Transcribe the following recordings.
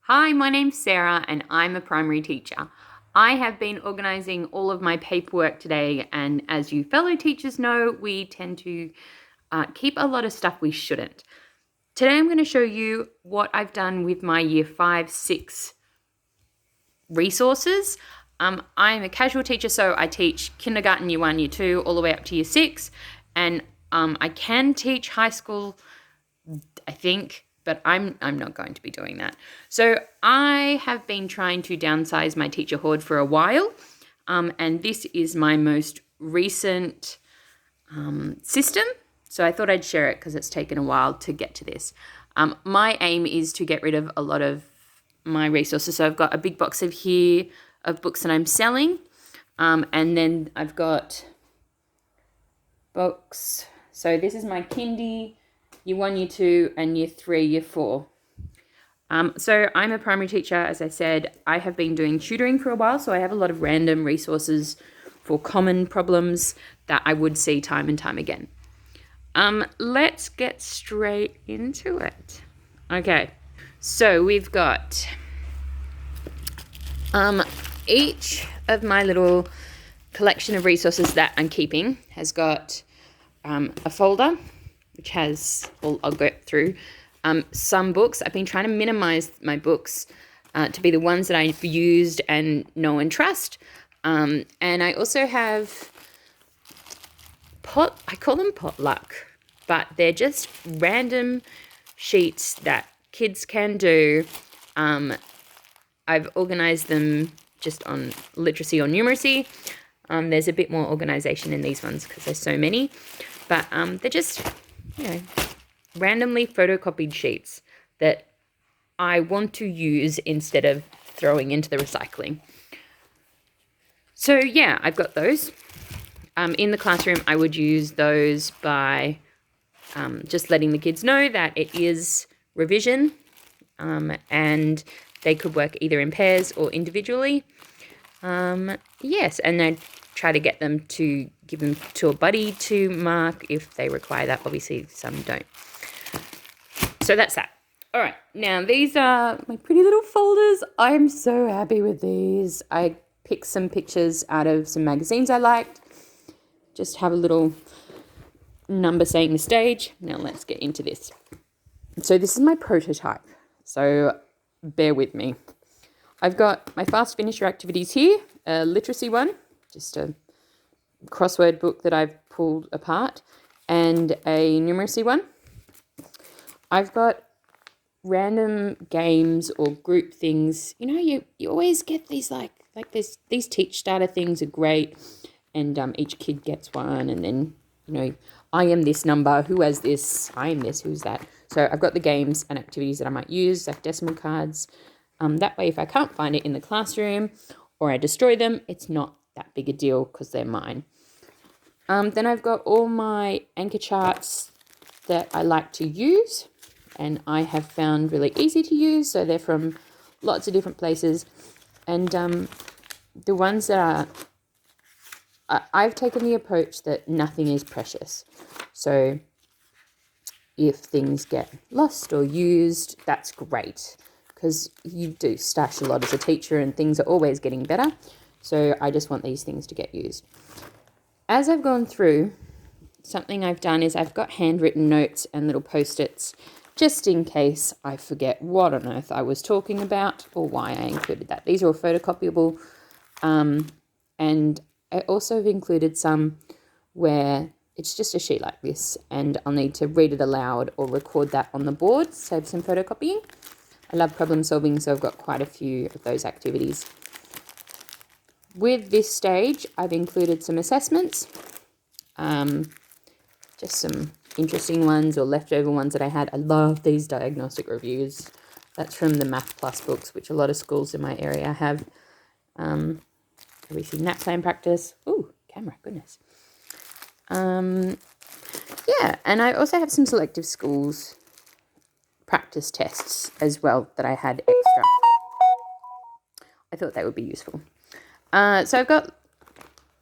Hi, my name's Sarah and I'm a primary teacher. I have been organising all of my paperwork today, and as you fellow teachers know, we tend to keep a lot of stuff we shouldn't. Today I'm going to show you what I've done with my year 5, 6 resources. I'm a casual teacher, so I teach kindergarten, year 1, year 2, all the way up to year 6, and I can teach high school, I think, but I'm not going to be doing that. So I have been trying to downsize my teacher hoard for a while, and this is my most recent system. So I thought I'd share it because it's taken a while to get to this. My aim is to get rid of a lot of my resources. So I've got a big box of books that I'm selling, and then I've got books. So this is my kindy, year 1, year 2, and year 3, year 4. So I'm a primary teacher, as I said. I have been doing tutoring for a while, so I have a lot of random resources for common problems that I would see time and time again. Let's get straight into it. Okay, so we've got each of my little collection of resources that I'm keeping has got a folder, which has, well, I'll go through some books. I've been trying to minimize my books to be the ones that I've used and know and trust. And I also have I call them potluck, but they're just random sheets that kids can do. I've organized them just on literacy or numeracy. There's a bit more organization in these ones because there's so many, but they're just, randomly photocopied sheets that I want to use instead of throwing into the recycling. So yeah, I've got those. In the classroom, I would use those by just letting the kids know that it is revision, and they could work either in pairs or individually. Yes, and I'd try to get them to give them to a buddy to mark if they require that. Obviously, some don't. So that's that. All right, now these are my pretty little folders. I'm so happy with these. I picked some pictures out of some magazines I liked. Just have a little number saying the stage. Now let's get into this. So this is my prototype, so bear with me. I've got my fast finish your activities here, a literacy one, just a crossword book that I've pulled apart, and a numeracy one. I've got random games or group things. You always get these like these teach starter things are great, and each kid gets one, and then I am this number, who has this, I am this, who's that. So I've got the games and activities that I might use, like decimal cards. That way, if I can't find it in the classroom or I destroy them, it's not that big a deal because they're mine. Then I've got all my anchor charts that I like to use, and I have found really easy to use. So they're from lots of different places. And the ones that I've taken the approach that nothing is precious. So if things get lost or used, that's great, because you do stash a lot as a teacher and things are always getting better. So I just want these things to get used. As I've gone through, something I've done is I've got handwritten notes and little post-its just in case I forget what on earth I was talking about or why I included that. These are all photocopyable, and I also have included some where it's just a sheet like this and I'll need to read it aloud or record that on the board, save some photocopying. I love problem solving, so I've got quite a few of those activities. With this stage, I've included some assessments, just some interesting ones or leftover ones that I had. I love these diagnostic reviews. That's from the Math Plus books, which a lot of schools in my area have. We see nap plan practice. Ooh, camera, goodness. Yeah, and I also have some selective schools practice tests as well that I had extra. I thought they would be useful. So I've got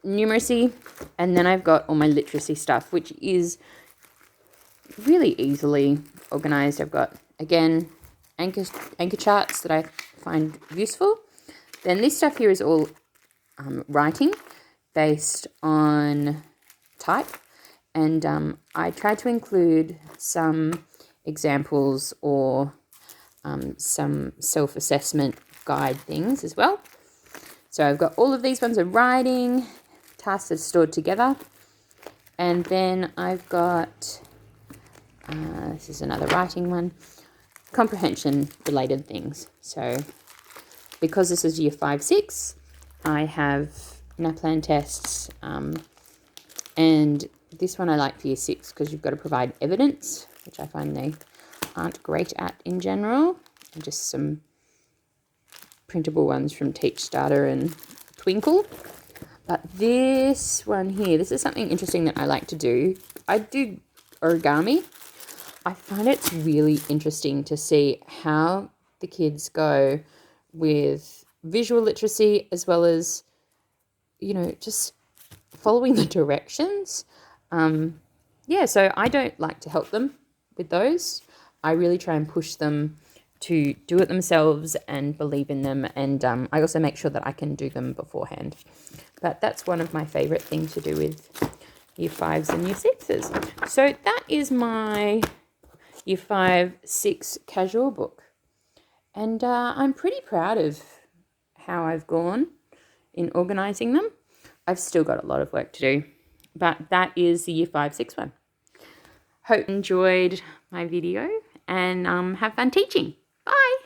numeracy, and then I've got all my literacy stuff, which is really easily organized. I've got, again, anchor charts that I find useful. Then this stuff here is all writing based on type, and I tried to include some examples or some self-assessment guide things as well. So I've got all of these ones are writing, tasks are stored together, and then I've got, this is another writing one, comprehension related things. So because this is year 5, 6, I have NAPLAN tests, and this one I like for year 6 because you've got to provide evidence, which I find they aren't great at in general, and just some printable ones from Teach Starter and Twinkle. But this one here, this is something interesting that I like to do. I do origami. I find it's really interesting to see how the kids go with visual literacy as well as, you know, just following the directions. Yeah, so I don't like to help them with those. I really try and push them to do it themselves and believe in them, and I also make sure that I can do them beforehand. But that's one of my favourite things to do with year 5s and year 6s. So that is my year 5, 6 casual book, and I'm pretty proud of how I've gone in organising them. I've still got a lot of work to do, but that is the year 5, 6 one. Hope you enjoyed my video and have fun teaching. Bye.